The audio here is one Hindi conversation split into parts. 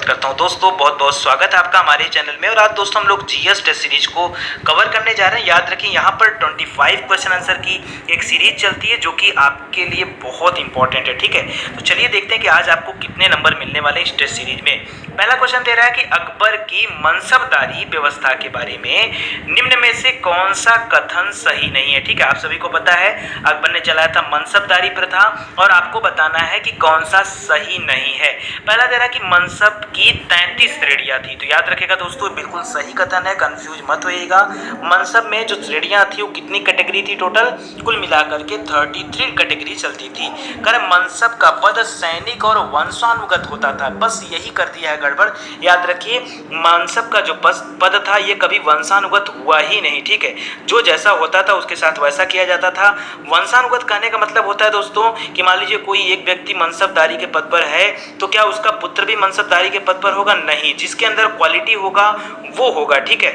स्वागत करता हूं। दोस्तों बहुत बहुत स्वागत है आपका हमारे चैनल में। और आज दोस्तों हम लोग जीएस टेस्ट सीरीज को कवर करने जा रहे हैं। याद रखें यहाँ पर 25 क्वेश्चन आंसर की एक सीरीज चलती है जो कि आपके लिए बहुत इंपॉर्टेंट है। ठीक है, तो चलिए देखते हैं कि आज आपको कितने नंबर मिलने वाले हैं इस टेस्ट सीरीज में। पहला क्वेश्चन दे रहा है कि अकबर की मनसबदारी व्यवस्था के बारे में निम्न में से कौन सा कथन सही नहीं है। ठीक है, आप सभी को पता है अकबर ने चलाया था मनसबदारी प्रथा और आपको बताना है कि कौन सा सही नहीं है। पहला दे रहा है कि मनसब की 33 श्रेणियां थी, तो याद रखेगा दोस्तों बिल्कुल सही कथन है, कंफ्यूज मत होइएगा। मनसब में जो श्रेणियां थी वो कितनी कैटेगरी थी टोटल, कुल मिलाकर के 33 कैटेगरी चलती थी। कर मनसब का पद सैनिक और वंशानुगत होता था, बस यही कर दिया है गड़बड़। याद रखिए मनसब का जो पद था ये कभी वंशानुगत हुआ ही नहीं। ठीक है, जो जैसा होता था उसके साथ वैसा किया जाता था। वंशानुगत कहने का मतलब होता है दोस्तों कि मान लीजिए कोई एक व्यक्ति मनसबदारी के पद पर है तो क्या उसका पुत्र भी मनसबदारी के पद पर होगा? नहीं, जिसके अंदर क्वालिटी होगा वो होगा। ठीक है,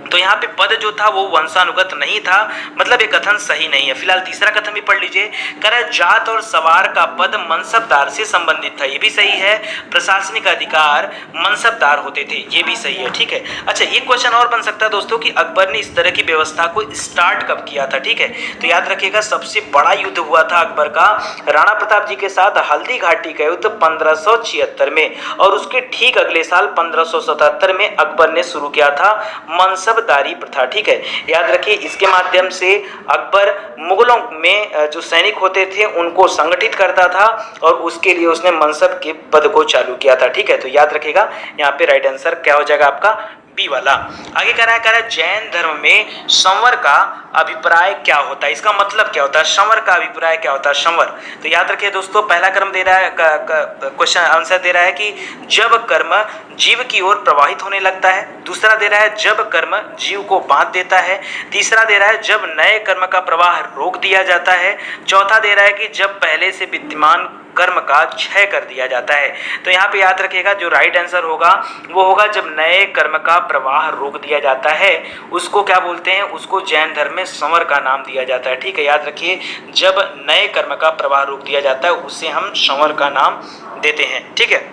तो यहाँ पे पद जो था वो वंशानुगत नहीं था, मतलब ये कथन सही नहीं है। फिलहाल तीसरा कथन भी पढ़ लीजिए। कह रहा है जात और सवार का पद मनसबदार से संबंधित था, ये भी सही है। प्रशासनिक अधिकार मनसबदार होते थे, ये भी सही है। ठीक है, अच्छा एक क्वेश्चन और बन सकता है दोस्तों कि अकबर ने इस तरह की व्यवस्था को स्टार्ट कब किया था। ठीक है, तो याद रखिएगा सबसे बड़ा युद्ध हुआ था अकबर का राणा प्रताप जी के साथ हल्दी घाटी का युद्ध 1576 में, और उसके ठीक अगले साल 1577 में अकबर ने शुरू किया था मनसबदारी प्रथा। ठीक है, याद रखिए इसके माध्यम से अकबर मुगलों में जो सैनिक होते थे उनको संगठित करता था और उसके लिए उसने मनसब के पद को चालू किया था। ठीक है, तो याद रखिएगा यहाँ पे राइट आंसर क्या हो जाएगा आपका बी वाला। आगे कह रहा है जैन धर्म में संवर का अभिप्राय क्या होता है, इसका मतलब क्या होता है, संवर का अभिप्राय क्या होता है संवर। तो याद रखिए दोस्तों पहला क्रम दे रहा है क्वेश्चन आंसर दे रहा है कि जब कर्म जीव की ओर प्रवाहित होने लगता है। दूसरा दे रहा है जब कर्म जीव को बांध देता है। तीसरा दे रहा है जब नए कर्म का प्रवाह रोक दिया जाता है। चौथा दे रहा है कि जब पहले से विद्यमान कर्म का क्षय कर दिया जाता है। तो यहाँ पे याद रखिएगा जो राइट आंसर होगा वो होगा जब नए कर्म का प्रवाह रोक दिया जाता है, उसको क्या बोलते हैं, उसको जैन धर्म में संवर का नाम दिया जाता है। ठीक है, याद रखिए जब नए कर्म का प्रवाह रोक दिया जाता है उसे हम संवर का नाम देते हैं। ठीक है,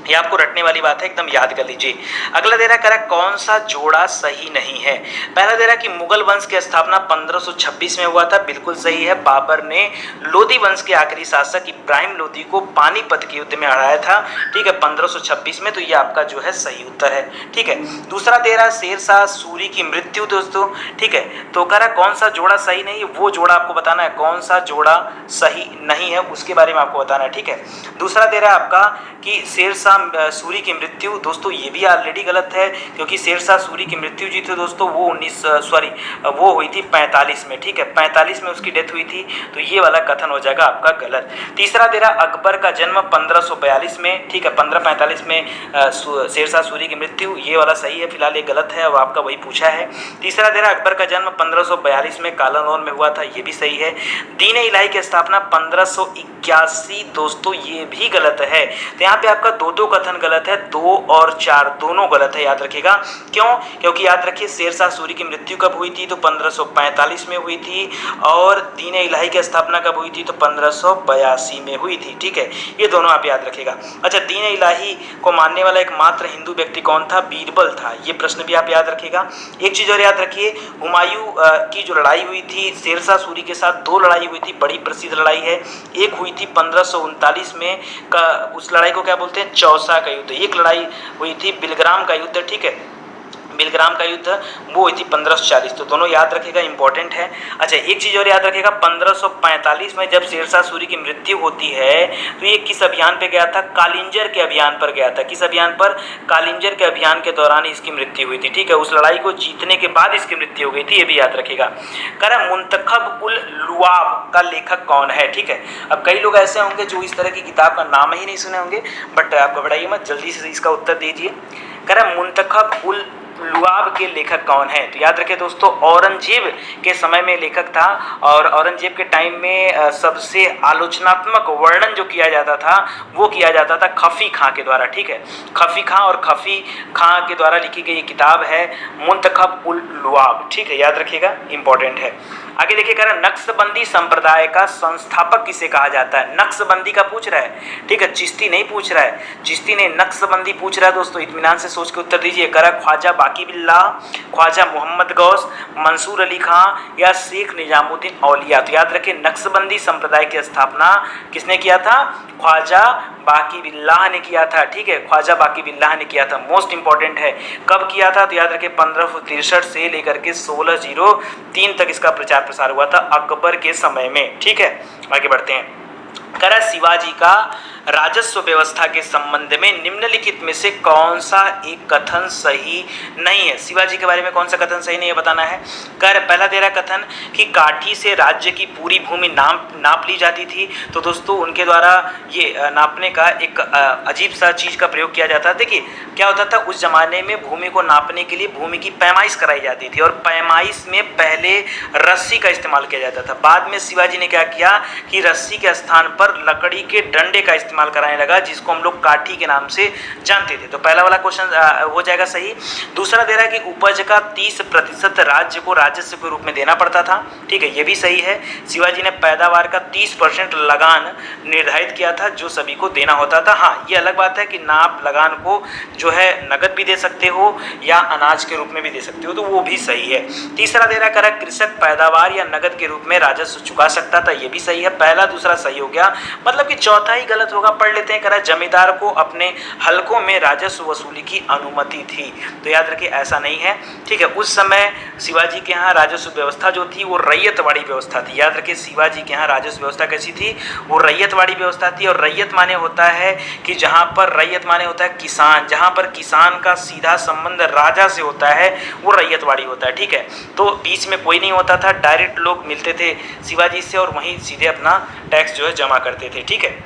ये आपको रटने वाली बात है, एकदम याद कर लीजिए। अगला दे रहा है कौन सा जोड़ा सही नहीं है। पहला दे रहा है कि मुगल वंश की स्थापना 1526 में हुआ था, बिल्कुल सही है। बाबर ने लोधी वंश के आखिरी शासक इब्राहिम लोधी को पानीपत के युद्ध में हराया था। ठीक है, 1526 में, तो ये आपका जो है सही उत्तर है। ठीक है, दूसरा दे रहा है शेरशाह सूरी की मृत्यु दोस्तों। ठीक है, तो कह रहा है कौन सा जोड़ा सही नहीं है, वो जोड़ा आपको बताना है कौन सा जोड़ा सही नहीं है, उसके बारे में आपको बताना है। ठीक है, दूसरा दे रहा है आपका कि शेरशाह सूरी की मृत्यु, दोस्तों ये भी ऑलरेडी गलत है क्योंकि शेरशाह सूरी की मृत्यु जी थे दोस्तों वो हुई थी 45 में। ठीक है, 45 में उसकी डेथ हुई थी, तो ये वाला कथन हो जाएगा आपका गलत। तीसरा दे रहा अकबर का जन्म 1542 में। ठीक है, 1545 में शेरशाह सूरी की मृत्यु, ये वाला सही है। फिलहाल ये गलत है, अब आपका वही पूछा है। तीसरा दे रहा अकबर का जन्म 1542 में कालानौर में हुआ था, ये भी सही है। दीन इलाही की स्थापना 1581 दोस्तों, ये भी गलत है। तो यहाँ पे आपका दो कथन गलत है, 2 और 4 दोनों गलत है, याद रखिएगा। क्यों? क्योंकि याद रखिए शेरशाह सूरी की मृत्यु कब हुई थी, तो 1545 में हुई थी, और दीन इलाही की स्थापना कब हुई थी, तो 1582 में हुई थी। ठीक है, ये दोनों आप याद रखिएगा। अच्छा, दीन इलाही को मानने वाला एकमात्र हिंदू व्यक्ति कौन था? बीरबल था, ये प्रश्न भी आप याद रखिएगा। एक चीज और याद रखिए, हुमायूं की जो लड़ाई हुई थी शेरशाह सूरी के साथ, 2 लड़ाई हुई थी, बड़ी प्रसिद्ध लड़ाई है। एक हुई थी 1539 में, उस लड़ाई को क्या बोलते हैं, चौसा का युद्ध। एक लड़ाई हुई थी बिलग्राम का युद्ध। ठीक है, बिलग्राम का युद्ध वो हुई थी 1540, तो दोनों याद रखिएगा, इंपॉर्टेंट है। अच्छा, एक चीज और याद रखिएगा, 1545 में जब शेरशाह सूरी की मृत्यु होती है तो ये किस अभियान पे गया था? कालिंजर के अभियान पर गया था। किस अभियान पर? कालिंजर के अभियान के दौरान इसकी मृत्यु हुई थी। ठीक है, उस लड़ाई को जीतने के बाद इसकी मृत्यु हो गई थी, ये भी याद रखिएगा। कह रहा मुंतखब उल लुआब का लेखक कौन है? ठीक है, अब कई लोग ऐसे होंगे जो इस तरह की किताब का नाम ही नहीं सुने होंगे, बट आप घबराइए मत, जल्दी से इसका उत्तर दीजिए। कह रहा मुंतखब उल लुआब के लेखक कौन है? तो याद रखें दोस्तों, औरंगजेब के समय में लेखक था और औरंगजेब के टाइम में सबसे आलोचनात्मक वर्णन जो किया जाता था वो किया जाता था खफी खां के द्वारा। ठीक है, खफी खां और खफी खां के द्वारा लिखी गई किताब है मुंतखब उल लुआब। ठीक है, याद रखिएगा, इंपॉर्टेंट है। आगे देखिए, कह रहा है नक्शबंदी संप्रदाय का संस्थापक किसे कहा जाता है? नक्शबंदी का पूछ रहा है, ठीक है, चिश्ती नहीं पूछ रहा है, चिश्ती ने नक्शबंदी पूछ रहा है दोस्तों। इत्मीनान से सोच के उत्तर दीजिए। कह रहा है ख्वाजा बाकी बिल्लाह, ख्वाजा मोहम्मद गौस, मंसूर अली खां या शेख निजामुद्दीन औलिया। तो याद रखें, नक्शबंदी संप्रदाय की स्थापना किसने किया था? ख्वाजा बाकी बिल्लाह ने किया था। ठीक है, ख्वाजा बाकी बिल्लाह ने किया था। मोस्ट इंपॉर्टेंट है, कब किया था? तो याद रखें 1563 से लेकर के 1603 तक इसका प्रचार प्रसार हुआ था, अकबर के समय में। ठीक है, आगे बढ़ते हैं। कह रहा है शिवाजी का राजस्व व्यवस्था के संबंध में निम्नलिखित में से कौन सा एक कथन सही नहीं है? शिवाजी के बारे में कौन सा कथन सही नहीं है बताना है। कर पहला दे रहा कथन कि काठी से राज्य की पूरी भूमि नाप ली जाती थी। तो दोस्तों उनके द्वारा ये नापने का एक अजीब सा चीज का प्रयोग किया जाता है। देखिए क्या होता था, उस जमाने में भूमि को नापने के लिए भूमि की पैमाइश कराई जाती थी और पैमाइश में पहले रस्सी का इस्तेमाल किया जाता था। बाद में शिवाजी ने क्या किया कि रस्सी के स्थान पर लकड़ी के डंडे का इस्तेमाल कराने लगा, जिसको हम लोग काठी के नाम से जानते थे। तो पहला वाला क्वेश्चन हो जाएगा सही। दूसरा दे रहा है कि उपज का 30% राज्य को राजस्व के रूप में देना पड़ता था। ठीक है, ये भी सही है। शिवाजी ने पैदावार का 30% लगान निर्धारित किया था जो सभी को देना होता था। हाँ, ये अलग बात है कि आप लगान को जो है नगद भी दे सकते हो या अनाज के रूप में भी दे सकते हो, तो वो भी सही है। तीसरा दे रहा करा कृषक पैदावार या नगद के रूप में राजस्व चुका सकता था, ये भी सही है। पहला दूसरा सही हो गया, मतलब कि चौथा ही गलत होगा। पढ़ लेते हैं। करा जमींदार को अपने हलकों में राजस्व वसूली की अनुमति थी। तो याद रखिए ऐसा नहीं है। ठीक है, उस समय शिवाजी के यहाँ राजस्व व्यवस्था जो थी वो रैयतवाड़ी व्यवस्था थी। याद रखिए शिवाजी के यहाँ राजस्व व्यवस्था कैसी थी? वो रैयतवाड़ी व्यवस्था थी। और रैयत माने होता है कि जहाँ पर रैयत माने होता है किसान, जहाँ पर किसान का सीधा संबंध राजा से होता है वो रैयतवाड़ी होता है। ठीक है, तो बीच में कोई नहीं होता था, डायरेक्ट लोग मिलते थे शिवाजी से और वहीं सीधे अपना टैक्स जो है जमा करते थे। ठीक है,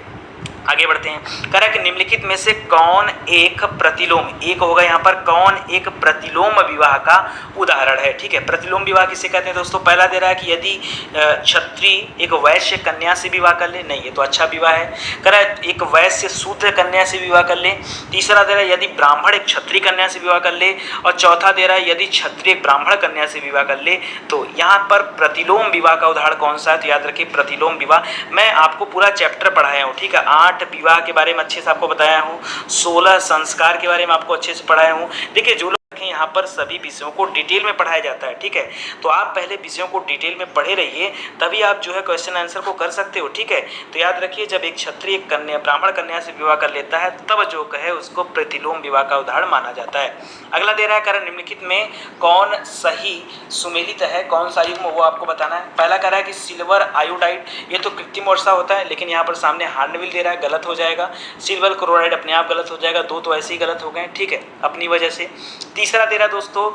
आगे बढ़ते हैं। कह रहा है कि निम्नलिखित में से कौन एक प्रतिलोम, एक होगा यहाँ पर, कौन एक प्रतिलोम विवाह का उदाहरण है? ठीक है, प्रतिलोम विवाह किसे कहते हैं दोस्तों? पहला दे रहा है कि यदि क्षत्रिय एक वैश्य कन्या से विवाह कर ले, नहीं ये तो अच्छा विवाह है। कह रहा है एक वैश्य शूद्र कन्या से विवाह कर ले। तीसरा दे रहा है यदि ब्राह्मण एक क्षत्रिय कन्या से विवाह कर ले। और चौथा दे रहा है यदि क्षत्रिय एक ब्राह्मण कन्या से विवाह कर ले। तो यहाँ पर प्रतिलोम विवाह का उदाहरण कौन सा है? तो याद रखिए प्रतिलोम विवाह। मैं आपको पूरा चैप्टर पढ़ाया हूँ। ठीक है, 8 विवाह के बारे में अच्छे से आपको बताया हूँ, 16 संस्कार के बारे में आपको अच्छे से पढ़ाया हूँ। देखिए जो यहाँ पर सभी विषयों को डिटेल में पढ़ाया जाता है। ठीक है, तो आप पहले विषयों को डिटेल में पढ़े रहिए, तभी आप जो है क्वेश्चन आंसर को कर सकते हो। ठीक है, तो याद रखिए जब एक क्षत्रिय कन्या ब्राह्मण कन्या से विवाह कर लेता है तब जो कहे उसको प्रतिलोम विवाह का उदाहरण माना जाता है। अगला दे रहा है कारण निम्नलिखित में कौन सही सुमेलित है, कौन सा युग्म वो आपको बताना है। पहला कह रहा है कि सिल्वर आयोडाइड, ये तो कृत्रिम वर्षा होता है, लेकिन यहाँ पर सामने हार्नविल दे रहा है, गलत हो जाएगा। सिल्वर क्लोराइड अपने आप गलत हो जाएगा, दो तो ऐसे ही गलत हो गए। ठीक है, अपनी वजह से। तीसरा दे रहा दोस्तों,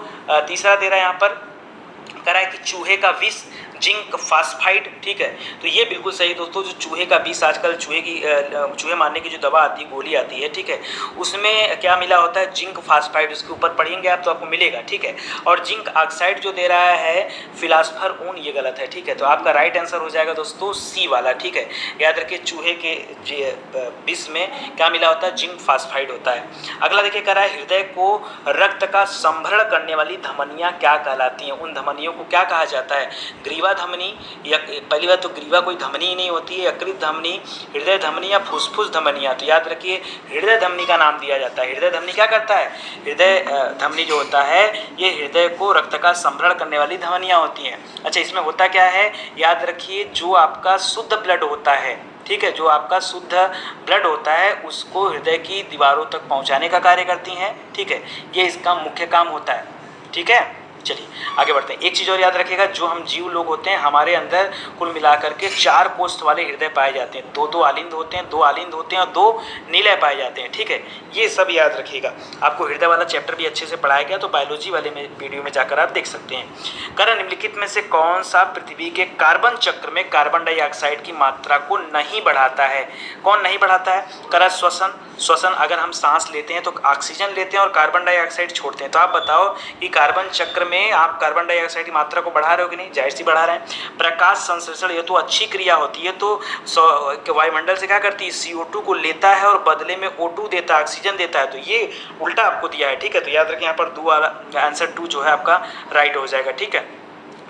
तीसरा दे रहा है यहाँ पर, कह रहा है कि चूहे का विष जिंक फास्फाइड। ठीक है, तो ये बिल्कुल सही दोस्तों। जो चूहे का विष आजकल चूहे मारने की जो दवा आती है, गोली आती है, ठीक है, उसमें क्या मिला होता है? Zinc phosphide. उसके ऊपर पढ़ेंगे आप तो आपको मिलेगा। ठीक है, और जिंक ऑक्साइड जो दे रहा है फिलासफर ऊन, ये गलत है। ठीक है, तो आपका राइट आंसर हो जाएगा दोस्तों सी वाला। ठीक है, याद रखिए चूहे के विष में क्या मिला होता है? जिंक फास्फाइड होता है। अगला देखिए कह रहा है हृदय को रक्त का संभरण करने वाली धमनियाँ क्या कहलाती हैं? उन धमनियों को क्या कहा जाता है? ग्रीवा धमनी, या पहली बात तो ग्रीवा कोई धमनी ही नहीं होती है, यकृत धमनी, हृदय धमनी या फुसफुस धमनियाँ। तो याद रखिए हृदय धमनी का नाम दिया जाता है। हृदय धमनी क्या करता है? हृदय धमनी जो होता है ये हृदय को रक्त का संभरण करने वाली धमनियाँ होती हैं। अच्छा, इसमें होता क्या है? याद रखिए जो आपका शुद्ध ब्लड होता है, ठीक है, जो आपका शुद्ध ब्लड होता है उसको हृदय की दीवारों तक पहुंचाने का कार्य करती हैं। ठीक है, ये इसका मुख्य काम होता है। ठीक है, आगे बढ़ते हैं। कह रहा है कि निम्नलिखित में से कौन सा एक कथन सही नहीं है? तो याद रखिए चलिए आगे बढ़ते हैं। एक चीज़ और याद रखिएगा, जो हम जीव लोग होते हैं हमारे अंदर कुल मिलाकर के 4 कोष्ठ वाले हृदय पाए जाते हैं। 2 आलिंद होते हैं, 2 आलिंद होते हैं और 2 निलय पाए जाते हैं। ठीक है, ये सब याद रखिएगा। आपको हृदय वाला चैप्टर भी अच्छे से पढ़ाया गया, तो बायोलॉजी वाले में वीडियो में जाकर आप देख सकते हैं। करण निम्नलिखित में से कौन सा पृथ्वी के कार्बन चक्र में कार्बन डाइऑक्साइड की मात्रा को नहीं बढ़ाता है? कौन नहीं बढ़ाता है? करण श्वसन। श्वसन, अगर हम सांस लेते हैं तो ऑक्सीजन लेते हैं और कार्बन डाइऑक्साइड छोड़ते हैं। तो आप बताओ कि कार्बन चक्र में आप कार्बन डाइऑक्साइड की मात्रा को बढ़ा रहे हो कि नहीं? जाहिर सी बढ़ा रहे हैं। प्रकाश संश्लेषण, ये तो अच्छी क्रिया होती है, तो वायुमंडल से क्या करती है? CO2 को लेता है और बदले में O2 देता है, ऑक्सीजन देता है। तो ये उल्टा आपको दिया है। ठीक है, तो याद रखें यहाँ पर आंसर 2 जो है आपका राइट हो जाएगा। ठीक है,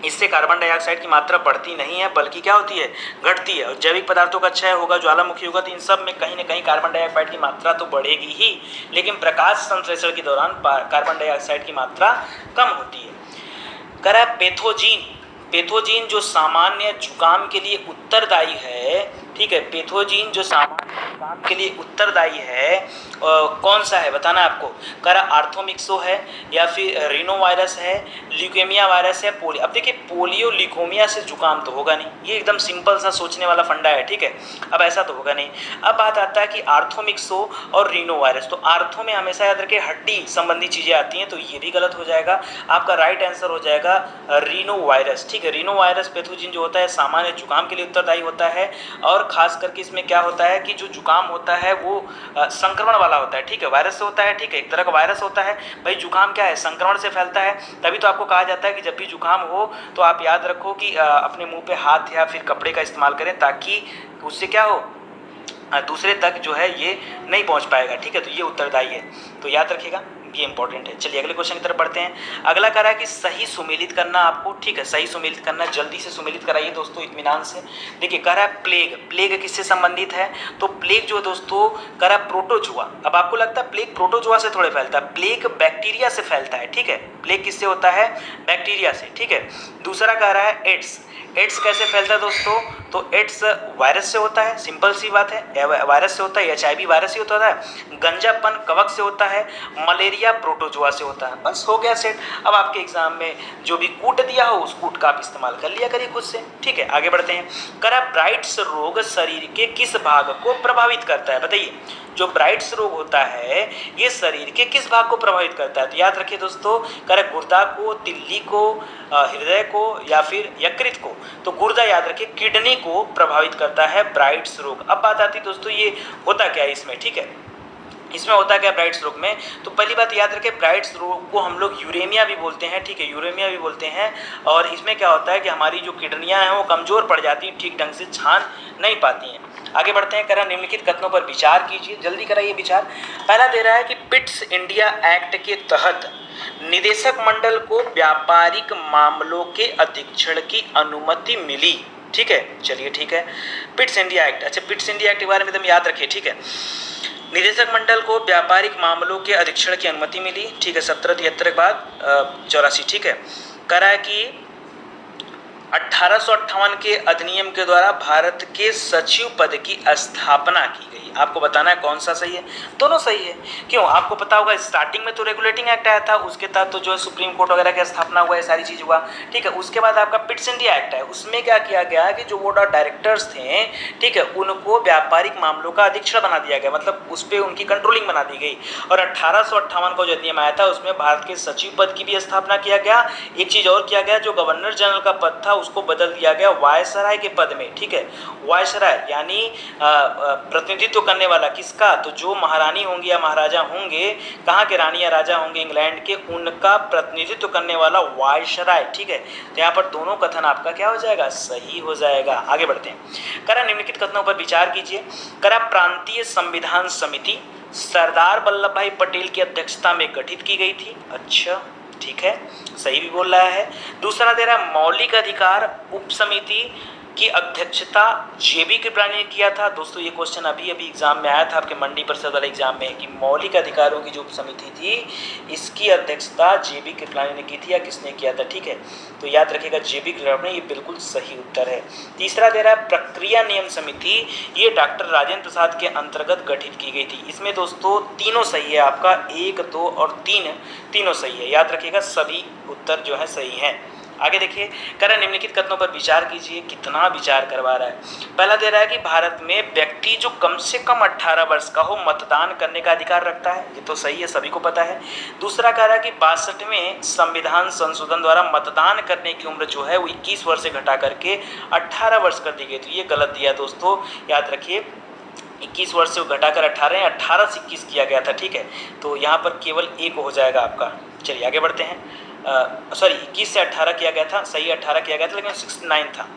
इससे कार्बन डाइऑक्साइड की मात्रा बढ़ती नहीं है, बल्कि क्या होती है? घटती है। और जैविक पदार्थों का क्षय होगा, ज्वालामुखी होगा, तो इन सब में कहीं ना कहीं कार्बन डाइऑक्साइड की मात्रा तो बढ़ेगी ही, लेकिन प्रकाश संश्लेषण के दौरान कार्बन डाइऑक्साइड की मात्रा कम होती है। करा पैथोजीन। पैथोजीन जो सामान्य जुकाम के लिए उत्तरदायी है, ठीक है, पैथोजीन जो सामान्य जुकाम के लिए उत्तरदायी है कौन सा है बताना आपको। करा आर्थोमिक्सो है, या फिर रीनो वायरस है, ल्यूकेमिया वायरस है, पोलियो। अब देखिए पोलियो ल्यूकोमिया से जुकाम तो होगा नहीं, ये एकदम सिंपल सा सोचने वाला फंडा है। ठीक है, अब ऐसा तो होगा नहीं। अब बात आता है कि आर्थोमिक्सो और रीनो वायरस, तो आर्थो में हमेशा याद रखें हड्डी संबंधी चीज़ें आती हैं, तो ये भी गलत हो जाएगा। आपका राइट आंसर हो जाएगा रीनो वायरस। ठीक है, रीनो वायरस पैथोजिन जो होता है सामान्य जुकाम के लिए उत्तरदायी होता है, और खास करके इसमें क्या होता है कि जो जुकाम होता है वो संक्रमण वाला होता है। ठीक है, वायरस से होता है। ठीक है, एक तरह का वायरस होता है। भाई जुकाम क्या है? संक्रमण से फैलता है। तभी तो आपको कहा जाता है कि जब भी जुकाम हो तो आप याद रखो कि अपने मुंह पे हाथ या फिर कपड़े का इस्तेमाल करें, ताकि उससे क्या हो, दूसरे तक जो है ये नहीं पहुंच पाएगा। ठीक है, तो ये उत्तरदायी है, तो याद रखिएगा, ये इंपॉर्टेंट है। चलिए अगले क्वेश्चन की तरफ बढ़ते हैं। अगला कह रहा है कि सही सुमेलित करना आपको। ठीक है, सही सुमेलित करना, जल्दी से सुमेलित कराइए दोस्तों इत्मीनान से। देखिए कह रहा है प्लेग। प्लेग किससे संबंधित है? तो प्लेग जो दोस्तों कह रहा है प्रोटोजुआ। अब आपको लगता है प्लेग प्रोटोजुआ से थोड़े फैलता है, प्लेग बैक्टीरिया से फैलता है। ठीक है, प्लेग किससे होता है? बैक्टीरिया से। ठीक है, दूसरा कह रहा है एड्स। एड्स कैसे फैलता है दोस्तों? तो एड्स वायरस से होता है, सिंपल सी बात है, वायरस से होता है। HIV वायरस से होता है। गंजापन कवक से होता है। मलेरिया प्रोटोजुआ से होता है। बस हो गया सेट। अब आपके एग्जाम में जो भी कूट दिया हो उस कूट का आप इस्तेमाल कर लिया करिए खुद से। ठीक है, आगे बढ़ते हैं। करा ब्राइट्स रोग शरीर के किस भाग को प्रभावित करता है? बताइए, जो ब्राइट्स रोग होता है ये शरीर के किस भाग को प्रभावित करता है? तो याद रखिए दोस्तों, करे गुर्दा को, तिल्ली को, हृदय को, या फिर यकृत को। तो गुर्दा याद रखिए, किडनी को प्रभावित करता है ब्राइट्स रोग। अब बात आती है दोस्तों ये होता क्या है इसमें। ठीक है, इसमें होता क्या ब्राइट्स रोग में? तो पहली बात याद रखें, ब्राइट्स रोग को हम लोग यूरेमिया भी बोलते हैं। ठीक है, यूरेमिया भी बोलते हैं। और इसमें क्या होता है कि हमारी जो किडनियां हैं वो कमज़ोर पड़ जाती हैं, ठीक ढंग से छान नहीं पाती हैं। आगे बढ़ते हैं। करा निम्नलिखित कथनों पर विचार कीजिए, जल्दी कराइए विचार। पहला दे रहा है कि पिट्स इंडिया एक्ट के तहत निदेशक मंडल को व्यापारिक मामलों के अधीक्षण की अनुमति मिली। ठीक है, चलिए ठीक है, पिट्स इंडिया एक्ट। अच्छा, पिट्स इंडिया एक्ट के बारे में एकदम याद रखिए। ठीक है, निदेशक मंडल को व्यापारिक मामलों के अधीक्षण की अनुमति मिली। ठीक है, 1773 के बाद 84। ठीक है, करा है कि 1858 के अधिनियम के द्वारा भारत के सचिव पद की स्थापना की गई। आपको बताना है कौन सा सही है। दोनों सही है। क्यों? आपको पता होगा स्टार्टिंग में तो रेगुलेटिंग एक्ट आया था, उसके तहत तो जो है सुप्रीम कोर्ट वगैरह की स्थापना हुआ है, सारी चीज़ हुआ। ठीक है, उसके बाद आपका पिट्स इंडिया एक्ट है, उसमें क्या किया गया कि जो बोर्ड ऑफ डायरेक्टर्स थे, ठीक है, उनको व्यापारिक मामलों का अधीक्षण बना दिया गया, मतलब उस पर उनकी कंट्रोलिंग बना दी गई। और 1858 का जो अधिनियम आया था उसमें भारत के सचिव पद की भी स्थापना किया गया। एक चीज़ और किया गया, जो गवर्नर जनरल का पद था उसको बदल दिया गया वायसराय के पद में। ठीक है, वायसराय यानी प्रतिनिधित्व करने वाला किसका? तो जो महारानी होंगी या महाराजा होंगे, कहाँ के रानी या राजा होंगे इंग्लैंड के, उनका प्रतिनिधित्व करने वाला वायसराय। ठीक है, तो यहाँ पर दोनों कथन आपका क्या हो जाएगा? सही हो जाएगा। आगे बढ़ते हैं। करा निम्नलिखित कथनों पर विचार कीजिए। करा प्रांतीय संविधान समिति सरदार वल्लभ भाई पटेल की अध्यक्षता में गठित की गई थी। अच्छा, ठीक है, सही भी बोल रहा है। दूसरा दे रहा है मौलिक अधिकार उप समिति की अध्यक्षता जेबी कृपलानी ने किया था। दोस्तों ये क्वेश्चन अभी अभी एग्जाम में आया था आपके मंडी परिषद वाले एग्जाम में कि मौलिक अधिकारों की जो समिति थी इसकी अध्यक्षता जेबी कृपलानी ने की थी या किसने किया था, ठीक है। तो याद रखिएगा जेबी कृपलानी, ये बिल्कुल सही उत्तर है। तीसरा दे रहा है प्रक्रिया नियम समिति, ये डॉक्टर राजेंद्र प्रसाद के अंतर्गत गठित की गई थी। इसमें दोस्तों तीनों सही है आपका, 1, 2 और 3 तीनों सही है। याद रखिएगा सभी उत्तर जो है सही हैं। आगे देखिए, कह रहा है निम्नलिखित कथनों पर विचार कीजिए। कितना विचार करवा रहा है। पहला दे रहा है कि भारत में व्यक्ति जो कम से कम 18 वर्ष का हो मतदान करने का अधिकार रखता है, ये तो सही है, सभी को पता है। दूसरा कह रहा है कि 62वें संविधान संशोधन द्वारा मतदान करने की उम्र जो है वो 21 वर्ष से घटा करके 18 वर्ष कर दी गई, तो ये गलत दिया दोस्तों। याद रखिए 21 वर्ष से घटाकर 18 से 21 किया गया था, ठीक है। तो यहाँ पर केवल 1 हो जाएगा आपका। चलिए आगे बढ़ते हैं। 21 से 18 किया गया था, सही 18 किया गया था, लेकिन 69 था।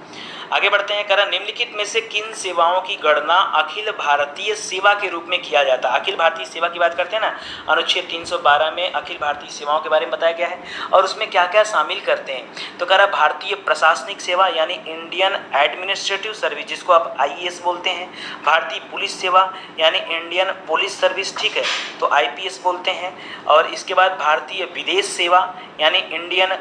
आगे बढ़ते हैं। करा निम्नलिखित में से किन सेवाओं की गणना अखिल भारतीय सेवा के रूप में किया जाता है। अखिल भारतीय सेवा की बात करते हैं ना, अनुच्छेद 312 में अखिल भारतीय सेवाओं के बारे में बताया गया है और उसमें क्या क्या शामिल करते हैं। तो कह रहा भारतीय प्रशासनिक सेवा यानी इंडियन एडमिनिस्ट्रेटिव सर्विस, जिसको आप IAS बोलते हैं। भारतीय पुलिस सेवा यानी इंडियन पुलिस सर्विस, ठीक है, तो IPS बोलते हैं। और इसके बाद भारतीय विदेश सेवा यानी इंडियन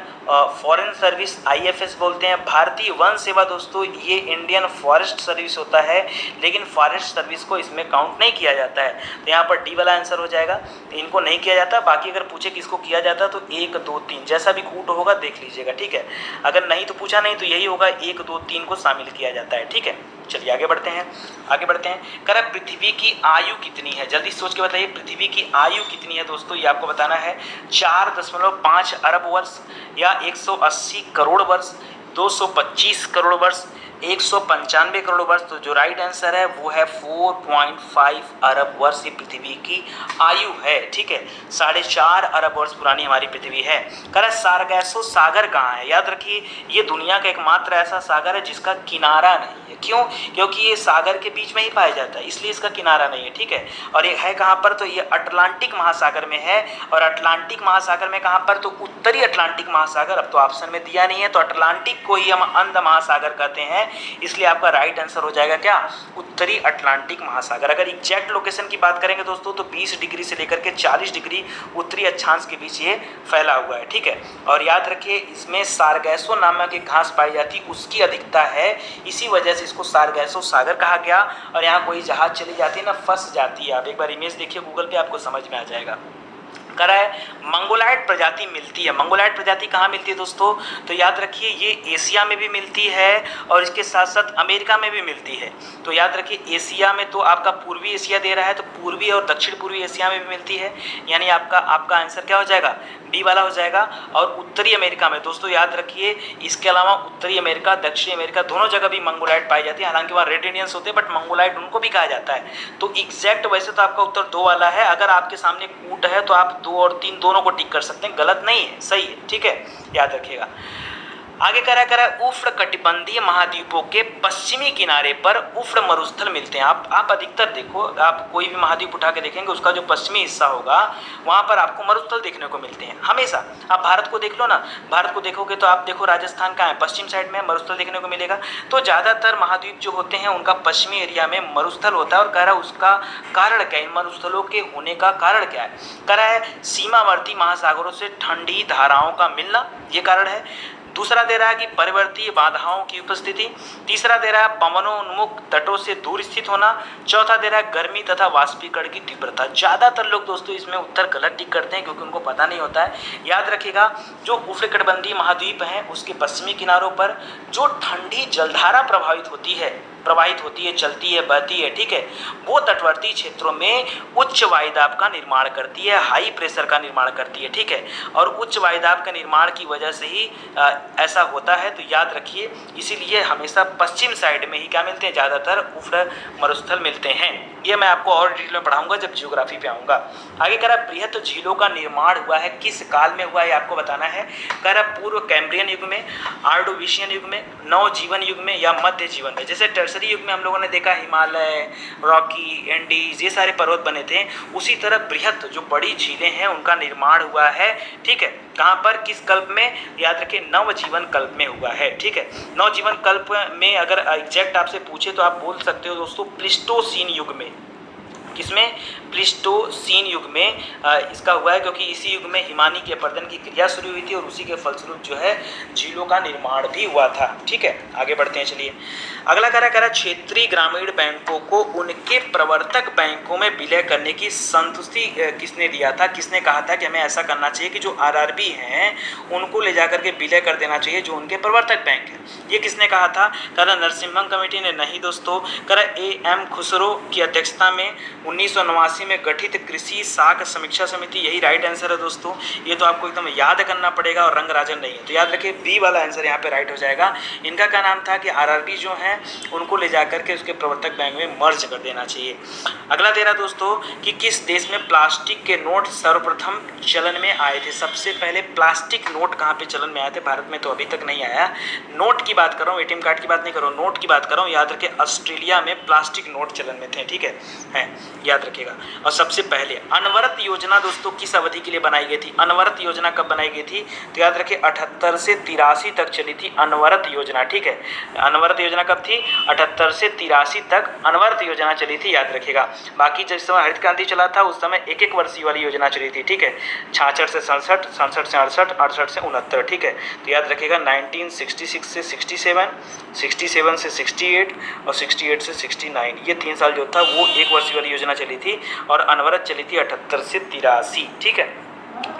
फॉरेन सर्विस, IFS बोलते हैं। भारतीय वन सेवा दोस्तों ये इंडियन फॉरेस्ट सर्विस होता है, लेकिन फॉरेस्ट सर्विस को इसमें काउंट नहीं किया जाता है, तो यहाँ पर डी वाला आंसर हो जाएगा। तो इनको नहीं किया जाता। बाकी अगर पूछे किसको किया जाता तो 1, 2, 3 जैसा भी कूट होगा देख लीजिएगा, ठीक है। अगर नहीं तो पूछा नहीं तो यही होगा, 1, 2, 3 को शामिल किया जाता है, ठीक है। चलिए आगे बढ़ते हैं। आगे बढ़ते हैं। कह रहा पृथ्वी की आयु कितनी है, जल्दी सोच के बताइए पृथ्वी की आयु कितनी है दोस्तों, ये आपको बताना है। 4.5 अरब वर्ष या 180 करोड़ वर्ष, 225 करोड़ वर्ष, 195 करोड़ वर्ष। तो जो राइट आंसर है वो है 4.5 अरब वर्ष ये पृथ्वी की आयु है, ठीक है। 4.5 अरब वर्ष पुरानी हमारी पृथ्वी है। कह रहा है सारगैसो सागर कहाँ है। याद रखिए ये दुनिया का एकमात्र ऐसा सागर है जिसका किनारा नहीं है। क्यों? क्योंकि ये सागर के बीच में ही पाया जाता है, इसलिए इसका किनारा नहीं है, ठीक है। और ये है कहाँ पर, तो ये अटलांटिक महासागर में है। और अटलांटिक महासागर में कहाँ पर, तो उत्तरी अटलांटिक महासागर। अब तो ऑप्शन में दिया नहीं है, तो अटलांटिक को ही हम अंध महासागर कहते हैं, इसलिए आपका राइट आंसर हो जाएगा क्या, उत्तरी अटलांटिक महासागर। अगर एग्जैक्ट लोकेशन की बात करेंगे दोस्तों तो 20 डिग्री से लेकर के 40 डिग्री उत्तरी अक्षांश के बीच ये फैला हुआ है, ठीक है। और याद रखिए इसमें सारगैसो नामक एक घास पाई जाती है, उसकी अधिकता है, इसी वजह से इसको सारगैसो सागर कहा गया। और यहाँ कोई जहाज चली जाती है ना, फंस जाती है। आप एक बार इमेज देखिए गूगल पे, आपको समझ में आ जाएगा। कह रहा है मंगोलाइट प्रजाति मिलती है। मंगोलाइट प्रजाति कहाँ मिलती है दोस्तों, तो याद रखिए ये एशिया में भी मिलती है और इसके साथ साथ अमेरिका में भी मिलती है। तो याद रखिए एशिया में तो आपका पूर्वी एशिया दे रहा है, तो पूर्वी और दक्षिण पूर्वी एशिया में भी मिलती है, यानी आपका आंसर क्या हो जाएगा, बी वाला हो जाएगा। और उत्तरी अमेरिका में दोस्तों याद रखिए, इसके अलावा उत्तरी अमेरिका दक्षिणी अमेरिका दोनों जगह भी मंगोलाइट पाई जाती है। हालांकि वहाँ रेड इंडियंस होते हैं, बट मंगोलाइट उनको भी कहा जाता है। तो एग्जैक्ट वैसे तो आपका उत्तर 2 वाला है। अगर आपके सामने कूट है तो आप 2 और 3 दोनों को टिक कर सकते हैं, गलत नहीं है, सही है, ठीक है, याद रखिएगा। आगे करा उष्ण कटिबंधीय महाद्वीपों के पश्चिमी किनारे पर उष्ण मरुस्थल मिलते हैं। आप अधिकतर देखो, आप कोई भी महाद्वीप उठा के देखेंगे उसका जो पश्चिमी हिस्सा होगा वहाँ पर आपको मरुस्थल देखने को मिलते हैं हमेशा। आप भारत को देख लो ना, भारत को देखोगे तो आप देखो राजस्थान कहाँ है, पश्चिम साइड में मरुस्थल देखने को मिलेगा। तो ज़्यादातर महाद्वीप जो होते हैं उनका पश्चिमी एरिया में मरुस्थल होता है। और कह रहा है उसका कारण क्या है, इन मरुस्थलों के होने का कारण क्या है। कह रहा है सीमावर्ती महासागरों से ठंडी धाराओं का मिलना, ये कारण है। दूसरा दे रहा है कि परिवर्तीय बाधाओं की उपस्थिति। तीसरा दे रहा है पवनोन्मुख तटों से दूर स्थित होना। चौथा दे रहा है गर्मी तथा वाष्पीकरण की तीव्रता। ज़्यादातर लोग दोस्तों इसमें उत्तर गलत टिक करते हैं क्योंकि उनको पता नहीं होता है। याद रखिएगा जो उष्णकटिबंधीय महाद्वीप हैं उसके पश्चिमी किनारों पर जो ठंडी जलधारा प्रवाहित होती है, चलती है, बहती है, ठीक है, वो तटवर्ती क्षेत्रों में उच्च वायुदाब का निर्माण करती है, हाई प्रेशर का निर्माण करती है, ठीक है। और उच्च वायुदाब के निर्माण की वजह से ही ऐसा होता है। तो याद रखिए इसीलिए हमेशा पश्चिम साइड में ही क्या मिलते हैं, ज़्यादातर उष्ण मरुस्थल मिलते हैं। ये मैं आपको और डिटेल में पढ़ाऊंगा जब जियोग्राफी पे आऊँगा। आगे कह रहा बृहत झीलों का निर्माण हुआ है किस काल में हुआ है आपको बताना है। कह रहा पूर्व कैम्ब्रियन युग में, आर्डोविशियन युग में, नवजीवन युग में या मध्य जीवन में। जैसे टर्सरी युग में हम लोगों ने देखा हिमालय, रॉकी, एंडीज ये सारे पर्वत बने थे, उसी तरह बृहत जो बड़ी झीलें हैं उनका निर्माण हुआ है। ठीक है, कहाँ पर, किस कल्प में, याद रखिए नवजीवन कल्प में हुआ है। ठीक है, नवजीवन कल्प में अगर एग्जैक्ट आपसे पूछे तो आप बोल सकते हो दोस्तों प्लिस्टोसीन युग में। किसमें, प्लिस्टोसीन युग में इसका हुआ है, क्योंकि इसी युग में हिमानी के अपर्दन की क्रिया शुरू हुई थी और उसी के फलस्वरूप जो है झीलों का निर्माण भी हुआ था। ठीक है, आगे बढ़ते हैं। चलिए अगला कह रहा क्षेत्रीय ग्रामीण बैंकों को उनके प्रवर्तक बैंकों में विलय करने की संतुष्टि किसने दिया था, किसने कहा था कि हमें ऐसा करना चाहिए कि जो आरआरबी हैं उनको ले जाकर के विलय कर देना चाहिए जो उनके प्रवर्तक बैंक हैं। ये किसने कहा था, कह रहा नरसिम्हम कमेटी ने। नहीं दोस्तों, कह रहा AM खुसरो की अध्यक्षता में 1989 में गठित कृषि साख समीक्षा समिति, यही राइट आंसर है दोस्तों। ये तो आपको एकदम याद करना पड़ेगा और रंगराजन नहीं है, तो याद रखिए बी वाला आंसर यहाँ पे राइट हो जाएगा। इनका क्या नाम था कि आरआरबी जो है उनको ले जाकर के उसके प्रवर्तक बैंक में मर्ज कर देना चाहिए। अगला दे रहा दोस्तों कि किस देश में प्लास्टिक के नोट सर्वप्रथम चलन में आए थे। सबसे पहले प्लास्टिक नोट कहाँ पे चलन में आए थे, भारत में तो अभी तक नहीं आया। नोट की बात कर रहा हूँ, ATM कार्ड की बात नहीं कर रहा हूँ, नोट की बात कर रहा हूँ। याद रखिए ऑस्ट्रेलिया में प्लास्टिक नोट चलन में थे। ठीक है, याद रखिएगा। और सबसे पहले अनवरत योजना दोस्तों किस अवधि के लिए बनाई गई थी, अनवरत योजना कब बनाई गई थी, तो याद रखिए 78 से 83 तक चली थी अनवरत योजना। ठीक है, अनवरत योजना कब थी, 78 से 83 तक अनवरत योजना चली थी, याद रखिएगा। बाकी जिस समय हरित क्रांति चला था उस समय एक एक वर्षीय वाली योजना चली थी। ठीक है, 66 से 67, 67 से 68, 68 से 69। ठीक है, तो याद रखिएगा 1966 से 67, 67 से 68 और 68 से 69, ये 3 साल जो था वो एक वर्षीय वाली योजना चली थी और अनवरत चली थी 78 से 83। ठीक है,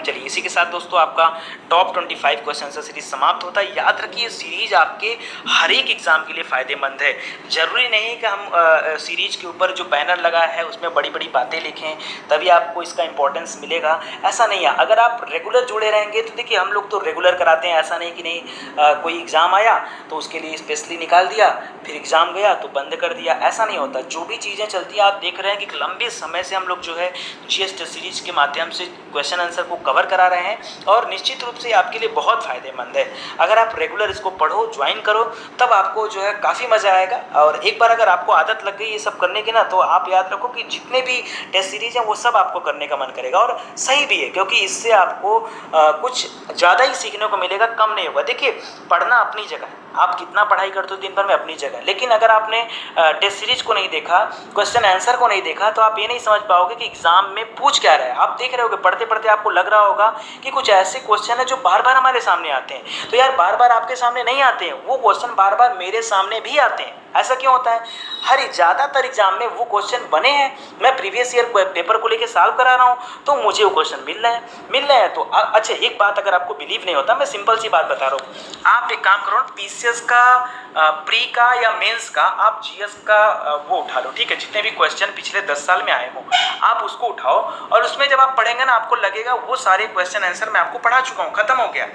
चलिए इसी के साथ दोस्तों आपका टॉप 25 क्वेश्चन आंसर सीरीज समाप्त होता है। याद रखिए सीरीज आपके हर एक एग्जाम के लिए फ़ायदेमंद है। जरूरी नहीं कि हम सीरीज के ऊपर जो बैनर लगा है उसमें बड़ी बड़ी बातें लिखें तभी आपको इसका इंपॉर्टेंस मिलेगा, ऐसा नहीं है। अगर आप रेगुलर जुड़े रहेंगे तो देखिए हम लोग तो रेगुलर कराते हैं, ऐसा नहीं कि नहीं कोई एग्ज़ाम आया तो उसके लिए स्पेशली निकाल दिया, फिर एग्ज़ाम गया तो बंद कर दिया, ऐसा नहीं होता। जो भी चीज़ें चलती हैं आप देख रहे हैं कि लंबे समय से हम लोग जो है GS टेस्ट सीरीज के माध्यम से क्वेश्चन आंसर को कवर करा रहे हैं और निश्चित रूप से आपके लिए बहुत फ़ायदेमंद है। अगर आप रेगुलर इसको पढ़ो, ज्वाइन करो, तब आपको जो है काफ़ी मज़ा आएगा। और एक बार अगर आपको आदत लग गई ये सब करने की ना, तो आप याद रखो कि जितने भी टेस्ट सीरीज हैं वो सब आपको करने का मन करेगा। और सही भी है, क्योंकि इससे आपको कुछ ज़्यादा ही सीखने को मिलेगा, कम नहीं होगा। देखिए पढ़ना अपनी जगह है, आप कितना पढ़ाई करते हो दिन भर में अपनी जगह, लेकिन अगर आपने टेस्ट सीरीज को नहीं देखा, क्वेश्चन आंसर को नहीं देखा, तो आप ये नहीं समझ पाओगे कि एग्जाम में पूछ क्या रहा है। आप देख रहे होगे पढ़ते पढ़ते आपको लग रहा होगा कि कुछ ऐसे क्वेश्चन है जो बार बार हमारे सामने आते हैं। तो यार बार बार आपके सामने नहीं आते हैं, वो क्वेश्चन बार बार मेरे सामने भी आते हैं। ऐसा क्यों होता है? हर ज़्यादातर एग्जाम में वो क्वेश्चन बने हैं, मैं प्रीवियस ईयर पेपर को लेके सॉल्व करा रहा हूँ तो मुझे वो क्वेश्चन मिल रहे हैं। तो अच्छा एक बात अगर आपको बिलीव नहीं होता, मैं सिंपल सी बात बता रहा हूँ। आप एक काम करो, PCS का प्री का या मेंस का आप GS का वो उठा लो, ठीक है, जितने भी क्वेश्चन पिछले 10 साल में आए हो आप उसको उठाओ, और उसमें जब आप पढ़ेंगे ना आपको लगेगा वो सारे क्वेश्चन आंसर मैं आपको पढ़ा चुका हूँ, खत्म हो गया।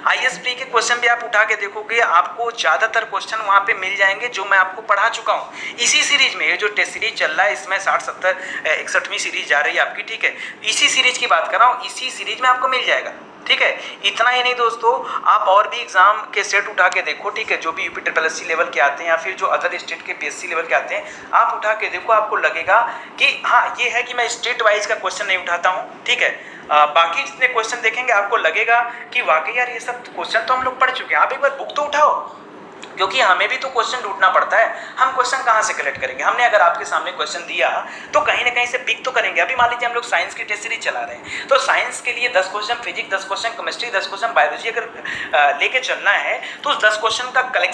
IS प्री के क्वेश्चन भी आप उठा के देखोगे, आपको ज़्यादातर क्वेश्चन वहाँ पे मिल जाएंगे जो मैं आपको पढ़ा चुका हूँ। इसी सीरीज में, ये जो टेस्ट सीरीज चल रहा है इसमें 60, 70, 61वीं सीरीज जा रही है आपकी, ठीक है, इसी सीरीज की बात कर रहा हूँ, इसी सीरीज में आपको मिल जाएगा, ठीक है। इतना ही नहीं दोस्तों, आप और भी एग्जाम के सेट उठा के देखो, ठीक है, जो भी UPSSC लेवल के आते हैं या फिर जो अदर स्टेट के PSC लेवल के आते हैं, आप उठा के देखो, आपको लगेगा कि हाँ ये है कि मैं स्टेट वाइज का क्वेश्चन नहीं उठाता हूँ, ठीक है। बाकी जितने क्वेश्चन देखेंगे आपको लगेगा कि वाकई यार ये सब क्वेश्चन तो हम लोग पढ़ चुके हैं। आप एक बार बुक तो उठाओ, क्योंकि हमें भी तो क्वेश्चन ढूंढना पड़ता है। हम क्वेश्चन कहाँ से कलेक्ट करेंगे? हमने अगर आपके सामने क्वेश्चन दिया तो कहीं ना कहीं से पिक तो करेंगे। अभी मान लीजिए हम लोग साइंस की टेस्ट सीरीज चला रहे हैं, तो साइंस के लिए 10 question physics, 10 question chemistry, 10 question biology अगर लेके चलना है तो उस 10 क्वेश्चन का कलेक्शन